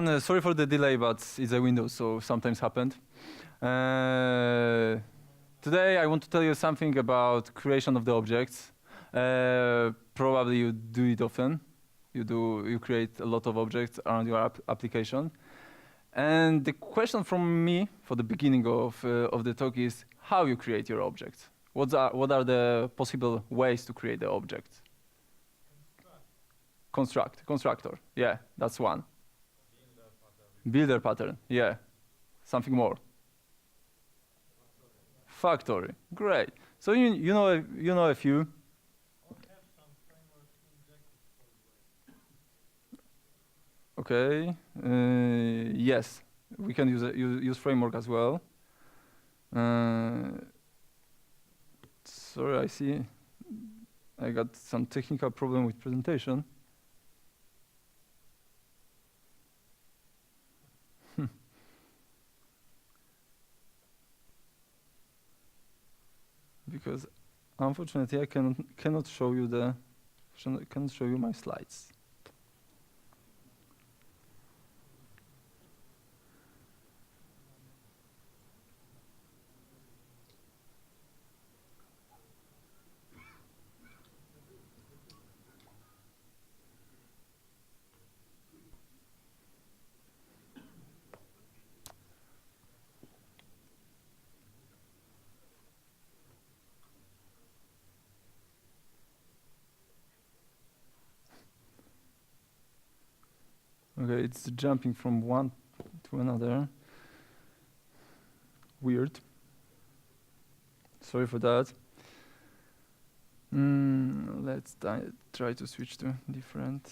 everyone. Sorry for the delay, but it's a Windows, so sometimes happened. Today I want to tell you something about creation of the objects. Probably you do it often. You create a lot of objects around your application. And the question from me for the beginning of the talk is how you create your objects. What are the possible ways to create the objects? Constructor. Yeah, that's one. Builder pattern. Yeah. Something more. Factory. Great. So you know a few. Okay. Yes, we can use framework as well. Sorry, I see I got some technical problem with presentation. Because unfortunately I cannot show you my slides. Okay, it's jumping from one to another. Weird. Sorry for that. Let's try to switch to different.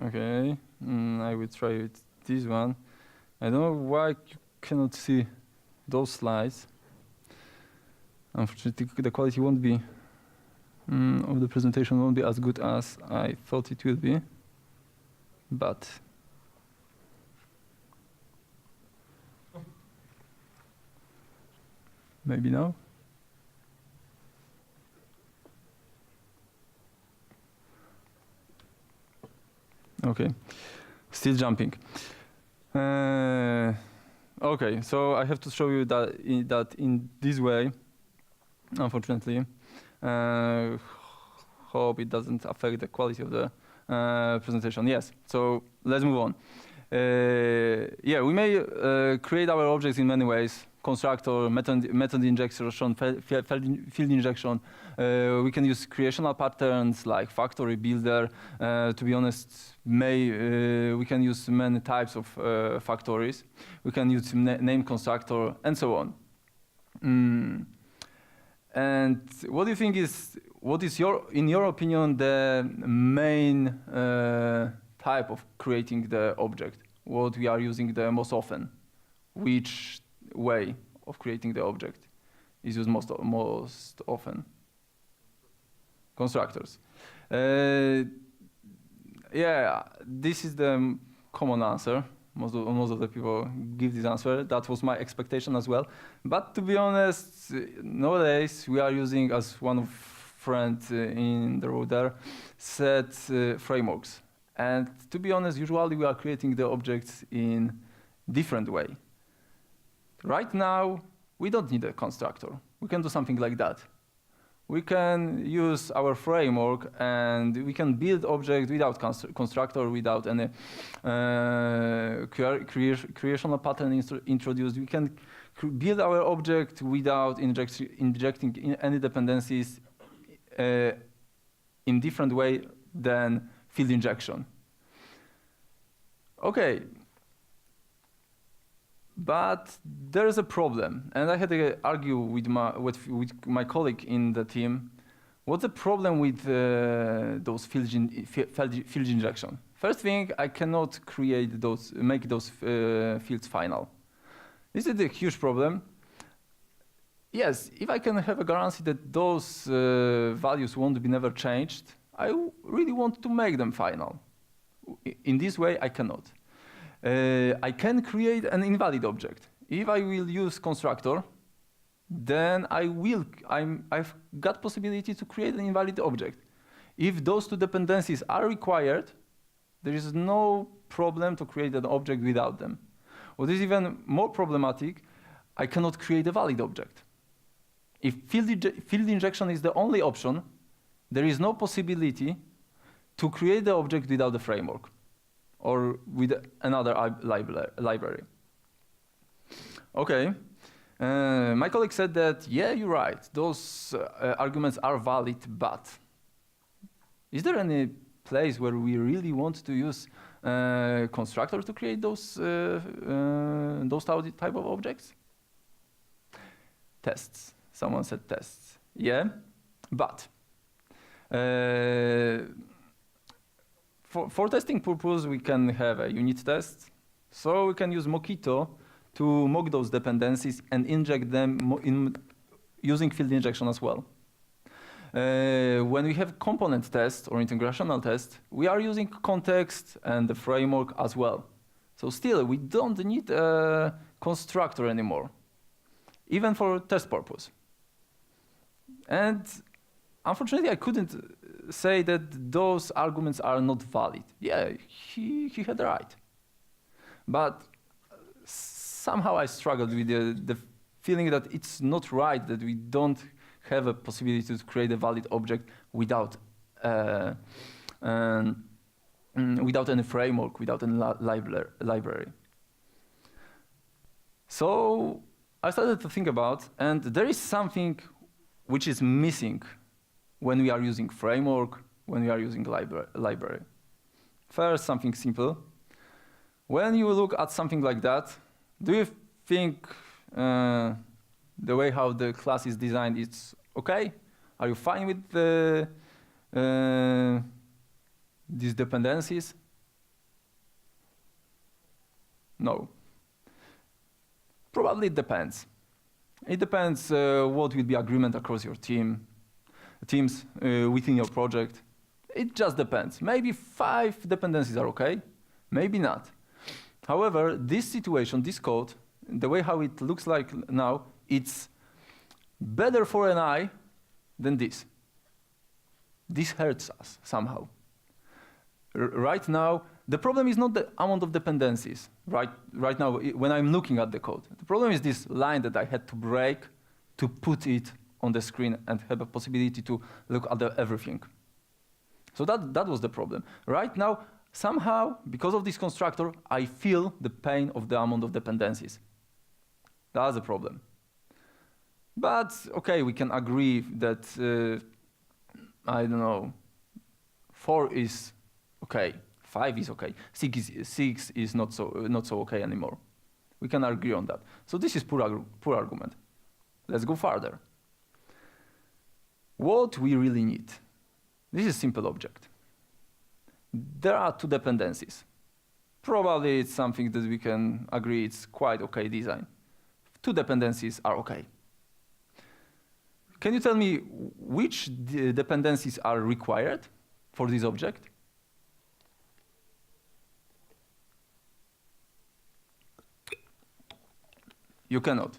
Okay, I will try with this one. I don't know why you cannot see those slides. Unfortunately, the quality won't be of the presentation won't be as good as I thought it will be. But maybe now. Okay, still jumping. Okay, so I have to show you that in this way, unfortunately. Hope it doesn't affect the quality of the presentation. Yes, so let's move on. Yeah, we may create our objects in many ways. Constructor, method injection, field injection. We can use creational patterns like factory, builder. To be honest, we can use many types of factories. We can use name constructor and so on. And what do you think what is in your opinion, the main type of creating the object? What we are using the most often? Which way of creating the object is used most often? Constructors. Yeah, this is the common answer. Most of the people give this answer. That was my expectation as well. But to be honest, nowadays we are using, as one of friends in the road there said, frameworks. And to be honest, usually we are creating the objects in different way. Right now, we don't need a constructor. We can do something like that. we can use our framework and we can build object without constructor, without any creational pattern introduced. We can build our object without injecting in any dependencies in different way than field injection. Okay. But there is a problem, and I had to argue with my colleague in the team. What's the problem with those field injection? First thing, I cannot make those fields final. This is a huge problem. Yes, if I can have a guarantee that those values won't be never changed, I really want to make them final. In this way, I cannot. I can create an invalid object. If I will use constructor, then I've got possibility to create an invalid object. If those two dependencies are required, there is no problem to create an object without them. What is even more problematic, I cannot create a valid object. If field injection is the only option, there is no possibility to create the object without the framework or with another library. Okay, my colleague said that, yeah, you're right, those arguments are valid, but is there any place where we really want to use constructor to create those type of objects? Tests, someone said tests. Yeah, but for testing purpose, we can have a unit test. So we can use Mockito to mock those dependencies and inject them using field injection as well. When we have component test or integrational test, we are using context and the framework as well. So still, we don't need a constructor anymore, even for test purpose. And unfortunately, I couldn't say that those arguments are not valid. Yeah, he had right. But somehow I struggled with the feeling that it's not right that we don't have a possibility to create a valid object without any framework, without any library. So I started to think about, and there is something which is missing when we are using framework, when we are using library. First, something simple. When you look at something like that, do you think the way how the class is designed is okay? Are you fine with these dependencies? No. Probably it depends. It depends what will be agreement across your teams within your project. It just depends. Maybe 5 dependencies are okay, maybe not. However, this situation, this code, the way how it looks like now, it's better for an eye than this. This hurts us somehow. Right now, the problem is not the amount of dependencies. Right now, when I'm looking at the code, the problem is this line that I had to break to put it on the screen and have a possibility to look at everything. So that was the problem. Right now, somehow, because of this constructor, I feel the pain of the amount of dependencies. That's a problem. But okay, we can agree that, I don't know, 4 is okay, 5 is okay, 6 is not so okay anymore. We can agree on that. So this is poor argument. Let's go further. What we really need. This is simple object. There are 2 dependencies. Probably it's something that we can agree it's quite okay design. 2 dependencies are okay. Can you tell me which dependencies are required for this object? You cannot.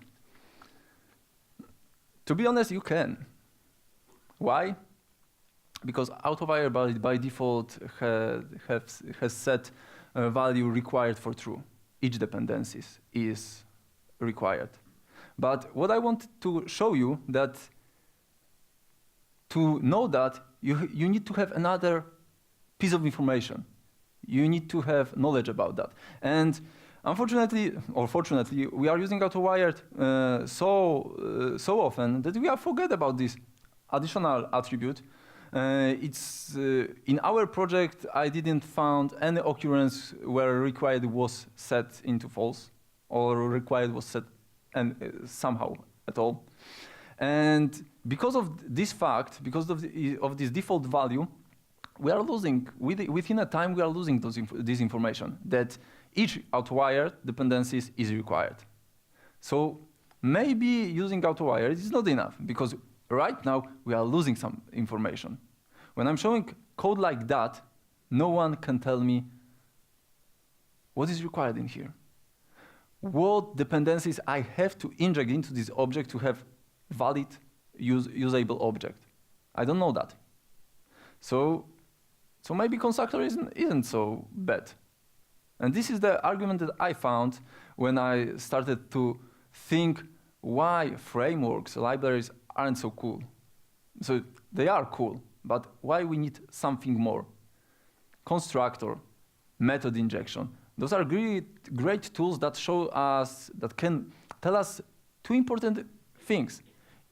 To be honest, you can. Why? Because auto-wire by default has set a value required for true. Each dependency is required. But what I want to show you that to know that, you need to have another piece of information. You need to have knowledge about that. And unfortunately, or fortunately, we are using AutoWired so often that we have forget about this additional attribute. It's in our project, I didn't found any occurrence where required was set into false or required was set and somehow at all. And because of this fact, because of this default value, we are losing, within a time, we are losing this information that each AutoWired dependencies is required. So maybe using AutoWired is not enough, because right now we are losing some information. When I'm showing code like that, no one can tell me what is required in here. What dependencies I have to inject into this object to have valid, usable object. I don't know that. So maybe Constructor isn't so bad. And this is the argument that I found when I started to think why frameworks, libraries aren't so cool. So they are cool, but why we need something more? Constructor, method injection. Those are great tools that show us, that can tell us two important things.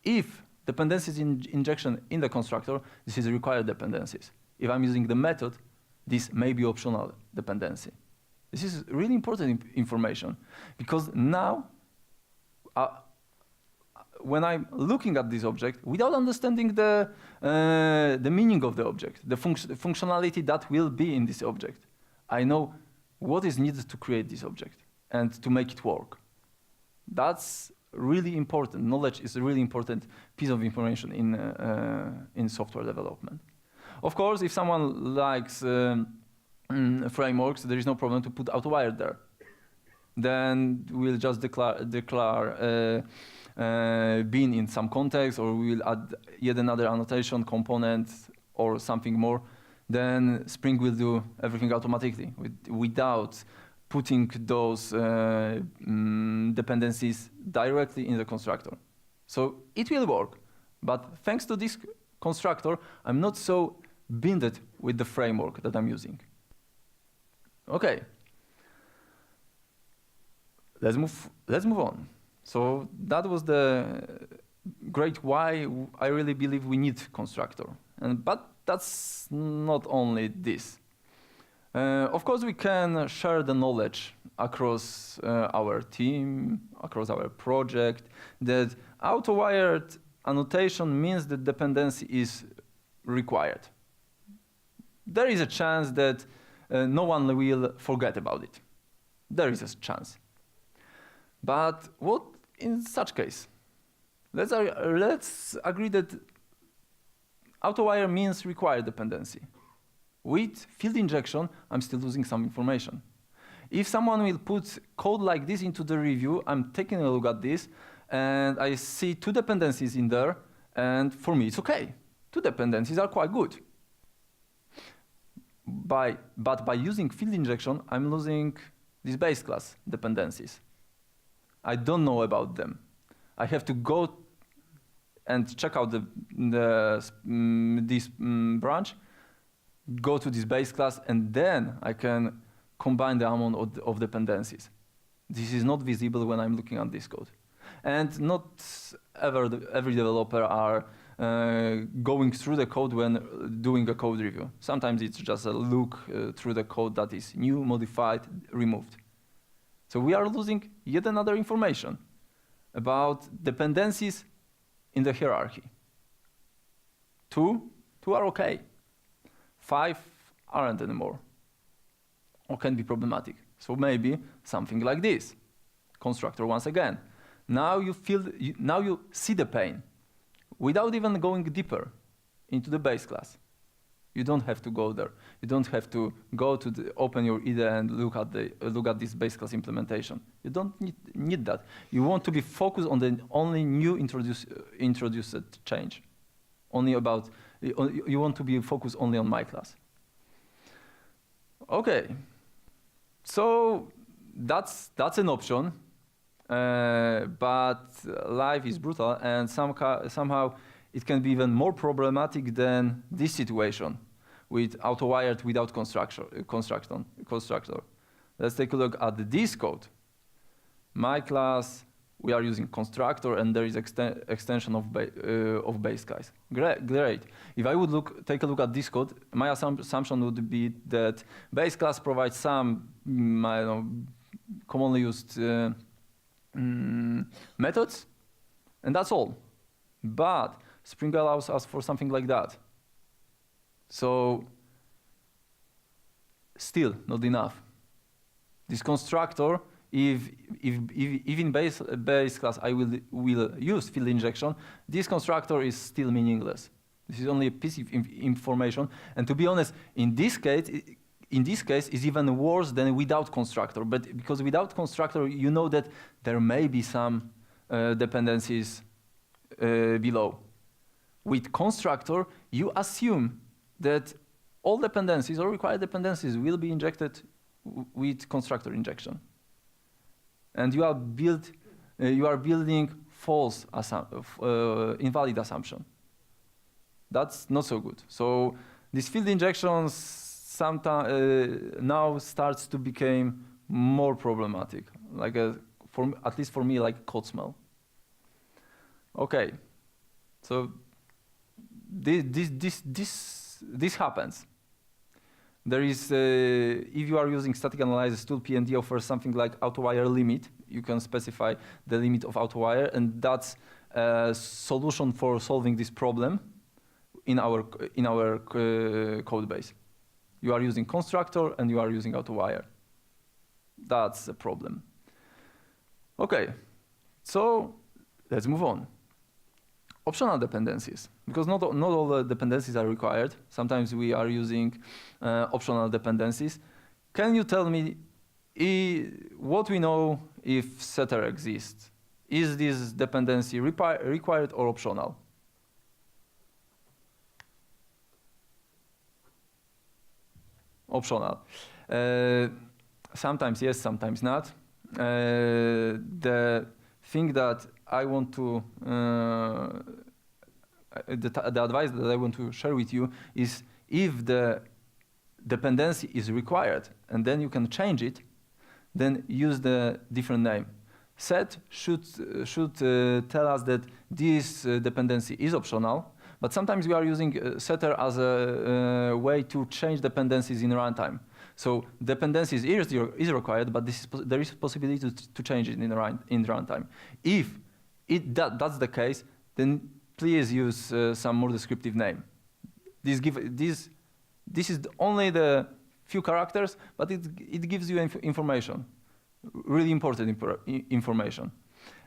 If dependencies injection in the constructor, this is required dependencies. If I'm using the method, this may be optional dependency. This is really important information, because now, when I'm looking at this object, without understanding the meaning of the object, the functionality that will be in this object, I know what is needed to create this object and to make it work. That's really important. Knowledge is a really important piece of information in software development. Of course, if someone likes frameworks, there is no problem to put AutoWired there. Then we'll just declare bin in some context, or we'll add yet another annotation component or something more. Then Spring will do everything automatically without putting those dependencies directly in the constructor. So it will work, but thanks to this constructor, I'm not so binded with the framework that I'm using. Okay, let's move on. So that was the great why I really believe we need constructor. But that's not only this. Of course, we can share the knowledge across our team, across our project, that AutoWired annotation means that dependency is required. There is a chance that no one will forget about it. There is a chance. But what in such case? Let's agree that AutoWire means required dependency. With field injection, I'm still losing some information. If someone will put code like this into the review, I'm taking a look at this, and I see two dependencies in there, and for me it's okay. Two dependencies are quite good. But by using field injection, I'm losing these base class dependencies. I don't know about them. I have to go and check out this branch, go to this base class, and then I can combine the amount of dependencies. This is not visible when I'm looking at this code. And not every developer are going through the code when doing a code review. Sometimes it's just a look through the code that is new, modified, removed. So we are losing yet another information about dependencies in the hierarchy. Two are okay. 5 aren't anymore, or can be problematic. So maybe something like this. Constructor once again. Now you see the pain without even going deeper into the base class. You don't have to go there. You don't have to go to open your IDE and look at this base class implementation. You don't need that. You want to be focused on the only new introduced change. You want to be focused only on my class. Okay, so that's an option, but life is brutal, and somehow it can be even more problematic than this situation with auto-wired without constructor. Let's take a look at this code. My class, we are using constructor, and there is extension of base class. Great. If I would take a look at this code, my assumption would be that base class provides some I don't know, commonly used methods, and that's all. But Spring allows us for something like that. So still not enough. This constructor, if in base class I will use field injection, this constructor is still meaningless. This is only a piece of information, and to be honest, in this case is even worse than without constructor. But because without constructor, you know that there may be some dependencies below. With constructor, you assume that all dependencies or required dependencies will be injected with constructor injection, and you are building false invalid assumption. That's not so good. So this field injections sometimes now starts to become more problematic, like at least for me, like code smell. Okay, so this happens. There is, if you are using static analysis tool, PND offers something like auto-wire limit. You can specify the limit of auto-wire, and that's a solution for solving this problem in our code base. You are using constructor and you are using auto-wire. That's a problem. Okay, so let's move on. Optional dependencies, because not all the dependencies are required. Sometimes we are using optional dependencies. Can you tell me what we know if setter exists? Is this dependency required or optional? Optional. Sometimes yes, sometimes not. The thing that I want to, the advice that I want to share with you is if the dependency is required and then you can change it, then use the different name. Set should tell us that this dependency is optional, but sometimes we are using setter as a way to change dependencies in runtime. So dependencies is required, but there is a possibility to change it in runtime. If that's the case, then please use some more descriptive name. This is only the few characters, but it gives you information, really important information.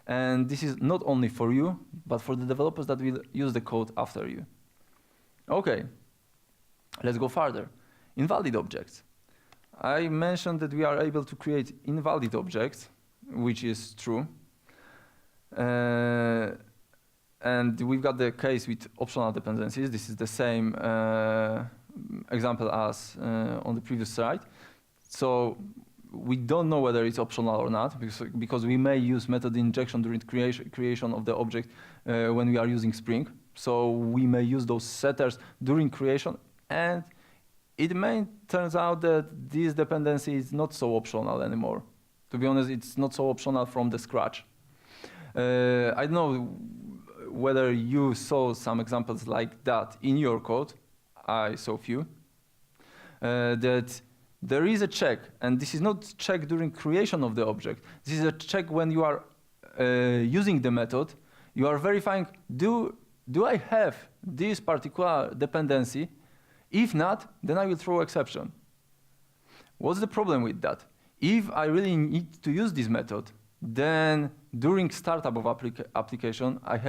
And this is not only for you, but for the developers that will use the code after you. Okay, let's go further. Invalid objects. I mentioned that we are able to create invalid objects, which is true. And we've got the case with optional dependencies. This is the same example as on the previous slide. So we don't know whether it's optional or not, because we may use method injection during creation of the object when we are using Spring. So we may use those setters during creation, and it may turns out that this dependency is not so optional anymore. To be honest, it's not so optional from the scratch. I don't know whether you saw some examples like that in your code. I saw few. That there is a check, and this is not check during creation of the object. This is a check when you are using the method. You are verifying, do I have this particular dependency? If not, then I will throw exception. What's the problem with that? If I really need to use this method, then during startup of application, I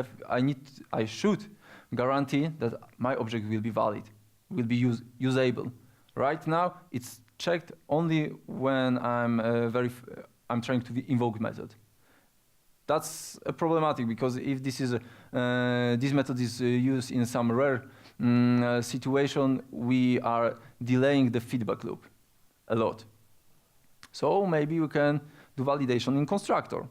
should guarantee that my object will be valid, will be usable. Right now, it's checked only when I'm trying to invoke method. That's problematic, because if this method is used in some rare situation, we are delaying the feedback loop a lot. So maybe we can do validation in constructor.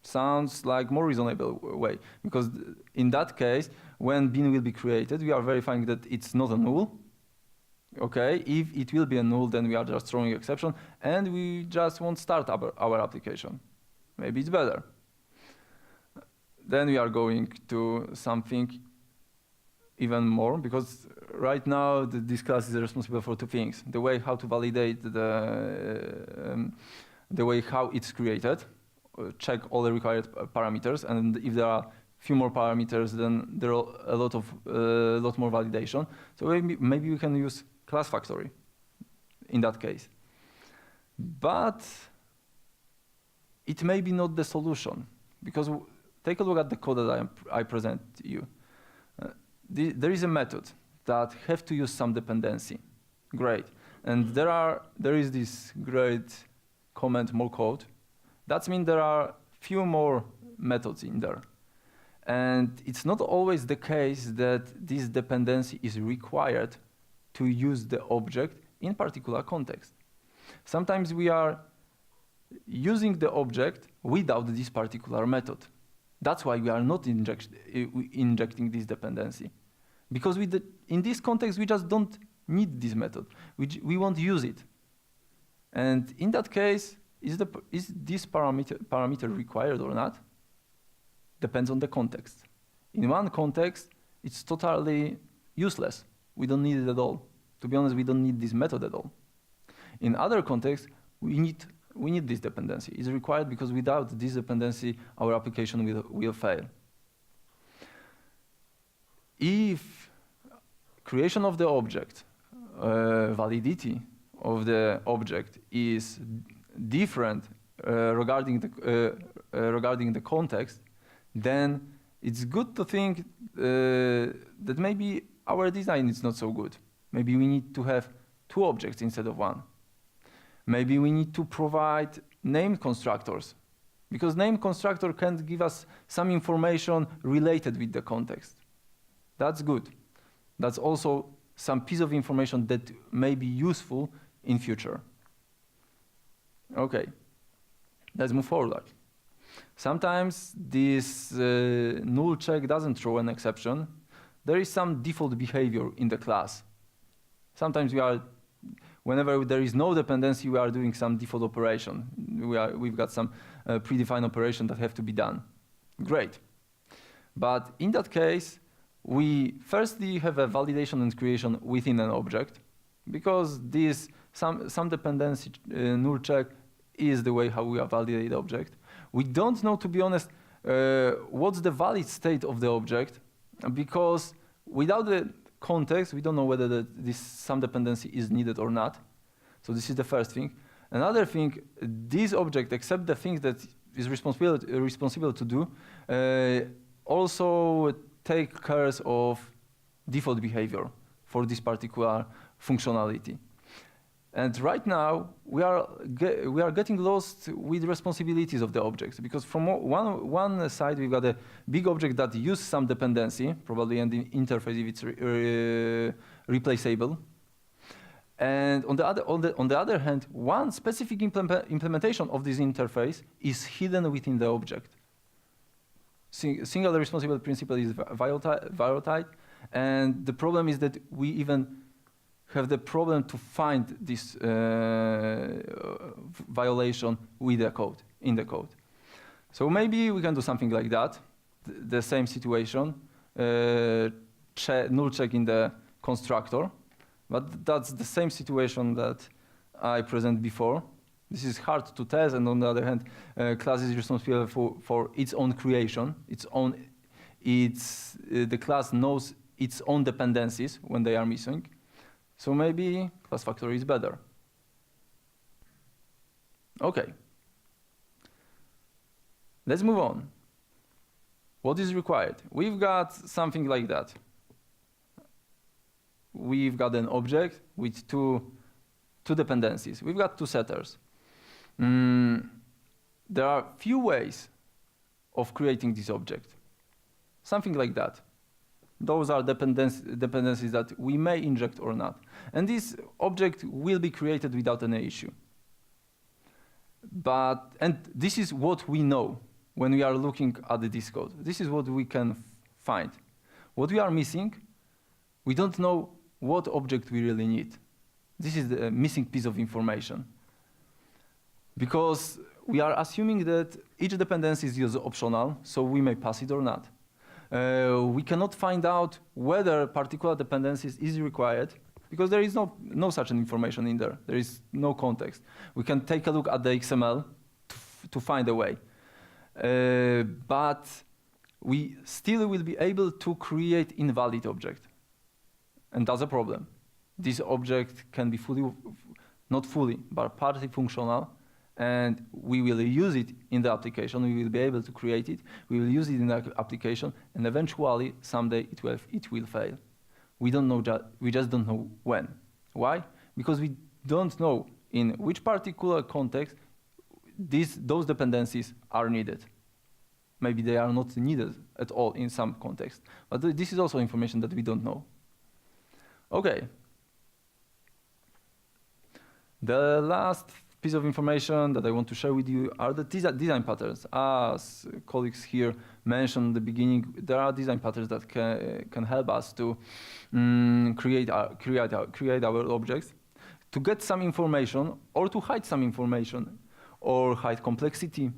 Sounds like more reasonable way, because in that case, when bin will be created, we are verifying that it's not a null. Okay, if it will be a null, then we are just throwing exception, and we just won't start our application. Maybe it's better. Then we are going to something even more, because right now this class is responsible for two things: the way how to validate the way how it's created, check all the required parameters, and if there are few more parameters, then there are a lot more validation. So maybe we can use class factory in that case. But it may be not the solution, because take a look at the code that I present to you. There is a method that have to use some dependency. Great. And there is this great comment, more code. That means there are few more methods in there. And it's not always the case that this dependency is required to use the object in particular context. Sometimes we are using the object without this particular method. That's why we are not injecting this dependency. Because in this context, we just don't need this method. We won't use it. And in that case, is this parameter required or not? Depends on the context. In one context, it's totally useless. We don't need it at all. To be honest, we don't need this method at all. In other contexts, we need this dependency. It's required because without this dependency, our application will fail. If creation of the object, validity of the object is different regarding the context, then it's good to think that maybe our design is not so good. Maybe we need to have two objects instead of one. Maybe we need to provide named constructors, because named constructor can give us some information related with the context. That's good. That's also some piece of information that may be useful in future. Okay, let's move forward. Sometimes this null check doesn't throw an exception. There is some default behavior in the class. Sometimes whenever there is no dependency, we are doing some default operation. We've got some predefined operation that have to be done. Great. But in that case, we firstly have a validation and creation within an object, because this some dependency null check is the way how we validate the object. We don't know, to be honest, what's the valid state of the object, because without the context, we don't know whether this some dependency is needed or not. So this is the first thing. Another thing, this object, except the things that is responsible to do, also take care of default behavior for this particular functionality. And right now, we are getting lost with responsibilities of the objects, because from one side we've got a big object that uses some dependency, probably in the interface if it's replaceable. And on the other hand, one specific implementation of this interface is hidden within the object. Single responsible principle is volatile, and the problem is that we even have the problem to find this violation with the code, in the code. So maybe we can do something like that, the same situation, null check in the constructor, but that's the same situation that I presented before. This is hard to test, and on the other hand, class is responsible for its own creation. The class knows its own dependencies when they are missing. So maybe class factory is better. Okay. Let's move on. What is required? We've got something like that. We've got an object with two dependencies. We've got two setters. There are few ways of creating this object. Something like that. Those are dependencies that we may inject or not. And this object will be created without any issue. And this is what we know. when we are looking at this code. This is what we can find. What we are missing, we don't know what object we really need. This is the missing piece of information. Because we are assuming that each dependency is used optional, so we may pass it or not. We cannot find out whether particular dependencies is required, because there is no such an information in there. There is no context. We can take a look at the XML to find a way. But we still will be able to create invalid object. And that's a problem. This object can be not fully, but partly functional. And we will use it in the application. We will be able to create it. We will use it in the application. And eventually, someday, it will fail. We just don't know when. Why? Because we don't know in which particular context those dependencies are needed. Maybe they are not needed at all in some context. But this is also information that we don't know. OK. The last piece of information that I want to share with you are the design patterns. As colleagues here mentioned at the beginning, there are design patterns that can help us to create our objects, to get some information, or to hide some information, or hide complexity.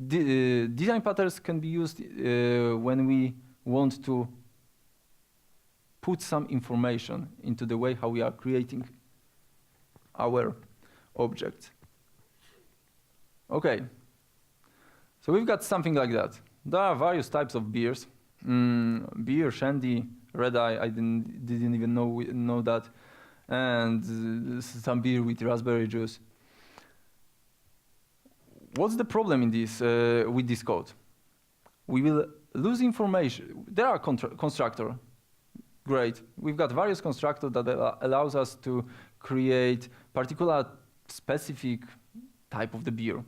Design patterns can be used when we want to put some information into the way how we are creating our object. OK. So we've got something like that. There are various types of beers. Beer, shandy, red eye, I didn't even know that. And some beer with raspberry juice. What's the problem in this with this code? We will lose information. There are constructor. Great. We've got various constructors that allows us to create particular specific type of the beer,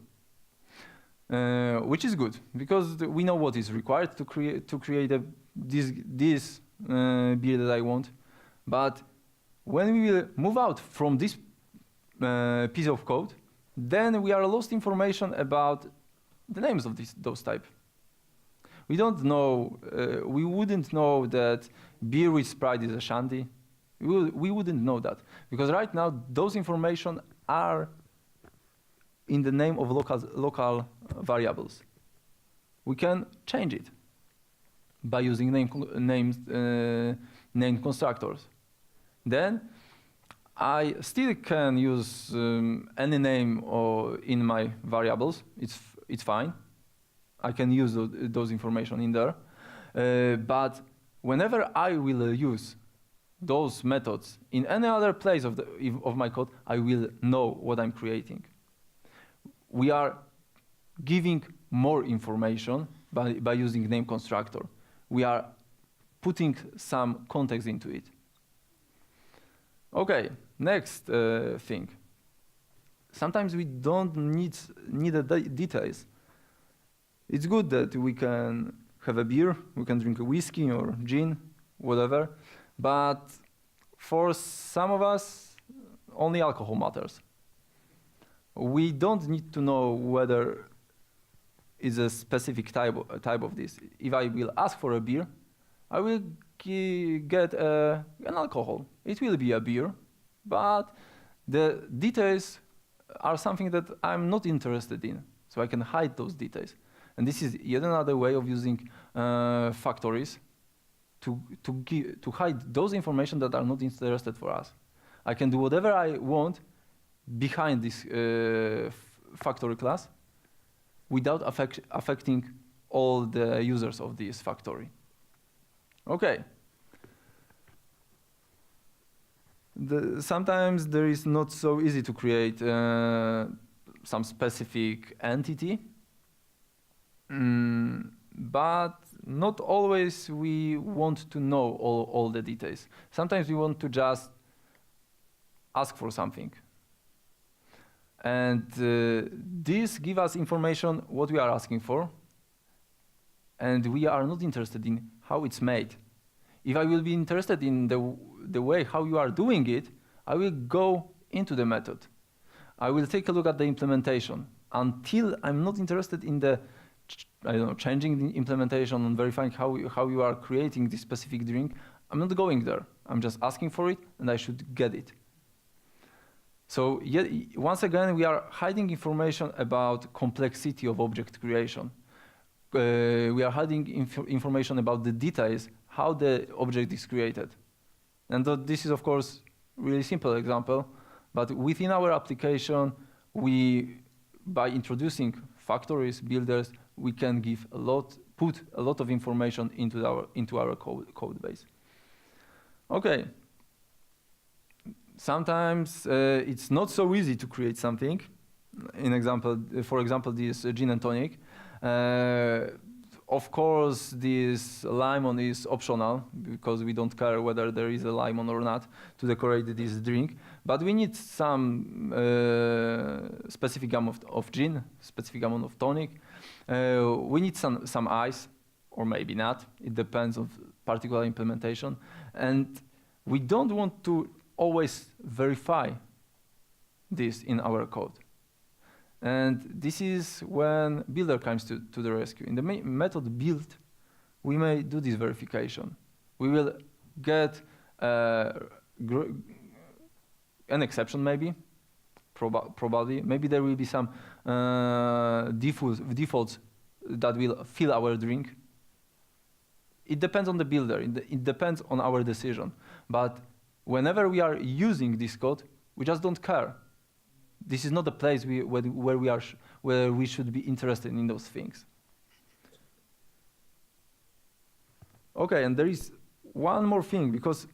which is good because we know what is required to create this beer that I want. But when we will move out from this piece of code, then we are lost information about the names of those type. We don't know. We wouldn't know that beer with Sprite is a shandy. We wouldn't know that because right now those information are in the name of local variables. We can change it by using named constructors. Then I still can use any name in my variables. It's fine. I can use those information in there. But whenever I will use those methods in any other place of my code, I will know what I'm creating. We are giving more information by using name constructor. We are putting some context into it. OK, next thing. Sometimes we don't need the details. It's good that we can have a beer, we can drink a whiskey or gin, whatever. But for some of us, only alcohol matters. We don't need to know whether it's a specific type of this. If I will ask for a beer, I will get an alcohol. It will be a beer, but the details are something that I'm not interested in, so I can hide those details. And this is yet another way of using factories to hide those information that are not interested for us. I can do whatever I want behind this factory class without affecting all the users of this factory. OK. Sometimes there is not so easy to create some specific entity. But not always we want to know all the details. Sometimes we want to just ask for something. And this gives us information what we are asking for. And we are not interested in how it's made. If I will be interested in the way how you are doing it, I will go into the method. I will take a look at the implementation. until I'm not interested in the, I don't know, changing the implementation and verifying how you are creating this specific drink, I'm not going there. I'm just asking for it, and I should get it. So once again, we are hiding information about complexity of object creation. We are hiding information about the details, how the object is created. And this is, of course, really simple example, but within our application, by introducing factories, builders, we can put a lot of information into our code base. Okay. Sometimes it's not so easy to create something. For example, this gin and tonic. Of course, this lemon is optional because we don't care whether there is a lemon or not to decorate this drink. But we need some specific amount of gin, specific amount of tonic. We need some ice, or maybe not. It depends on particular implementation. And we don't want to always verify this in our code. And this is when builder comes to the rescue. In the method build, we may do this verification. We will get an exception maybe, probably. Maybe there will be some defaults that will fill our drink. It depends on the builder. It depends on our decision. But whenever we are using this code, we just don't care. This is not the place where we should be interested in those things. Okay, and there is one more thing, because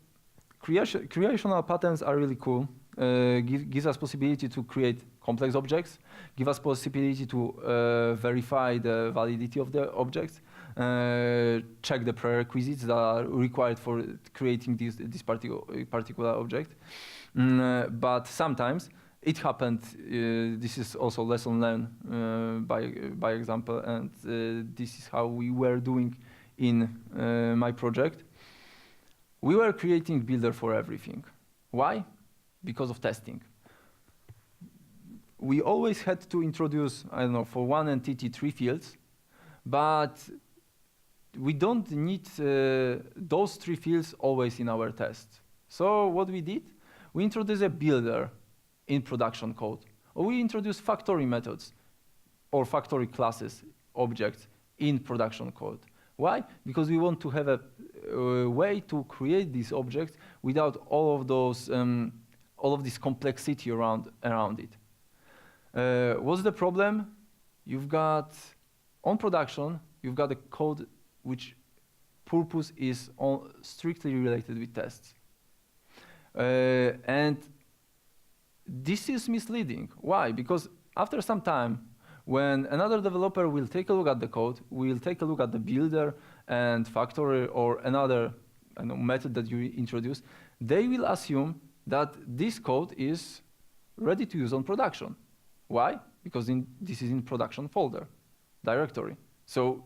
creational patterns are really cool. Gives us possibility to create complex objects, give us possibility to verify the validity of the objects, check the prerequisites that are required for creating this particular object. But sometimes it happened. This is also lesson learned by example, and this is how we were doing in my project. We were creating builder for everything. Why? Because of testing. We always had to introduce, I don't know, for one entity 3 fields, but we don't need those 3 fields always in our tests. So what we did, we introduced a builder in production code, or we introduced factory methods or factory classes objects in production code. Why? Because we want to have a way to create these objects without all of this complexity around it. What's the problem? On production, you've got a code which purpose is strictly related with tests. And this is misleading. Why? Because after some time, when another developer will take a look at the code, will take a look at the builder and factory or another method that you introduce, they will assume that this code is ready to use on production. Why? Because this is in production folder, directory. So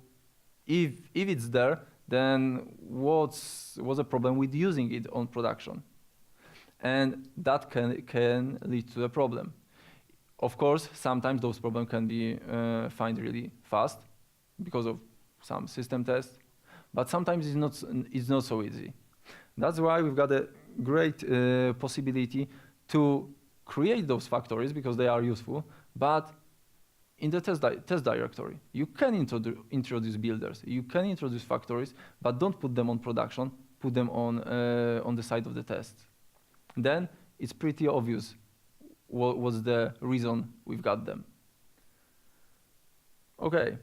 if it's there, then what's the problem with using it on production? And that can lead to a problem. Of course, sometimes those problems can be found really fast because of some system tests, but sometimes it's not so easy. That's why we've got a great possibility to create those factories because they are useful, but in the test directory. You can introduce builders, you can introduce factories, but don't put them on production, put them on the side of the test. Then it's pretty obvious what was the reason we've got them. Okay,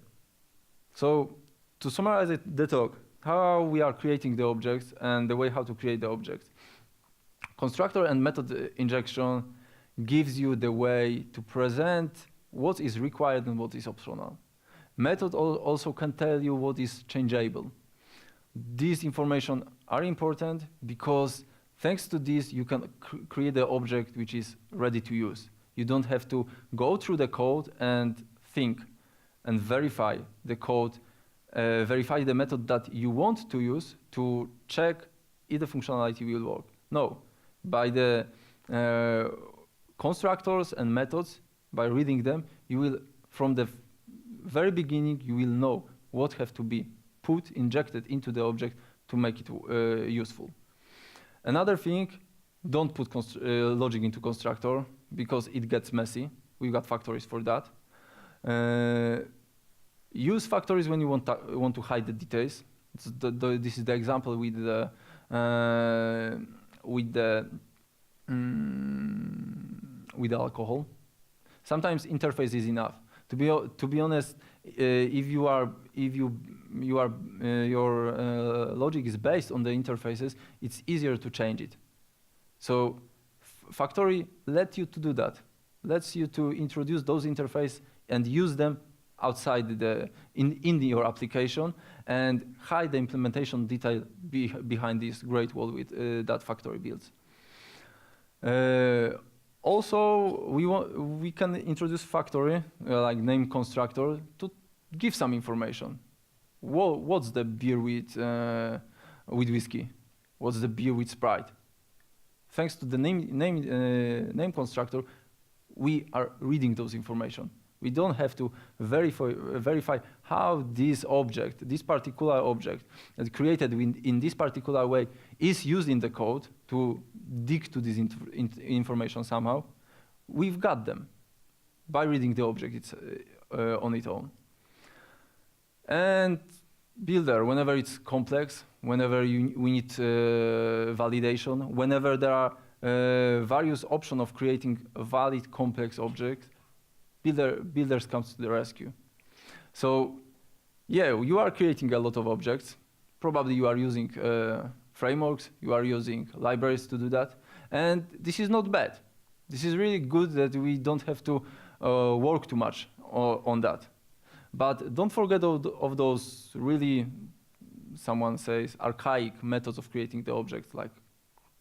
so to summarize the talk, how we are creating the objects and the way how to create the objects. Constructor and method injection gives you the way to present what is required and what is optional. Method also can tell you what is changeable. These information are important because thanks to this, you can create the object which is ready to use. You don't have to go through the code and think and verify the code, verify the method that you want to use to check if the functionality will work. No, by the constructors and methods, by reading them, you will from the very beginning, you will know what have to be injected into the object to make it useful. Another thing, don't put logic into constructor because it gets messy. We've got factories for that. Use factories when you want to hide the details. This is the example with the alcohol. Sometimes interface is enough. To be honest, if your logic is based on the interfaces, it's easier to change it. So factory lets you to do that. Lets you to introduce those interfaces and use them outside in your application and hide the implementation detail behind this great wall with that factory builds. Also, we can introduce factory like name constructor to give some information. What's the beer with whiskey? What's the beer with Sprite? Thanks to the name constructor, we are reading those information. We don't have to verify how this particular object that created in this particular way is used in the code to dig to this information somehow. We've got them by reading the object on its own. And builder, whenever it's complex, whenever we need validation, whenever there are various options of creating a valid complex object, builders comes to the rescue. So yeah, you are creating a lot of objects. Probably you are using frameworks, you are using libraries to do that. And this is not bad. This is really good that we don't have to work too much on that. But don't forget of those really, someone says, archaic methods of creating the objects like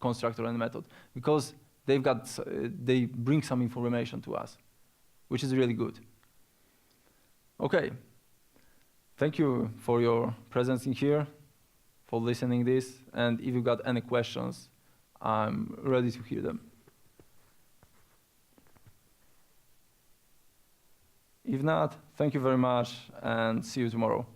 constructor and method, because they bring some information to us, which is really good. Okay, thank you for your presence in here, for listening this, and if you got any questions, I'm ready to hear them. If not, thank you very much, and see you tomorrow.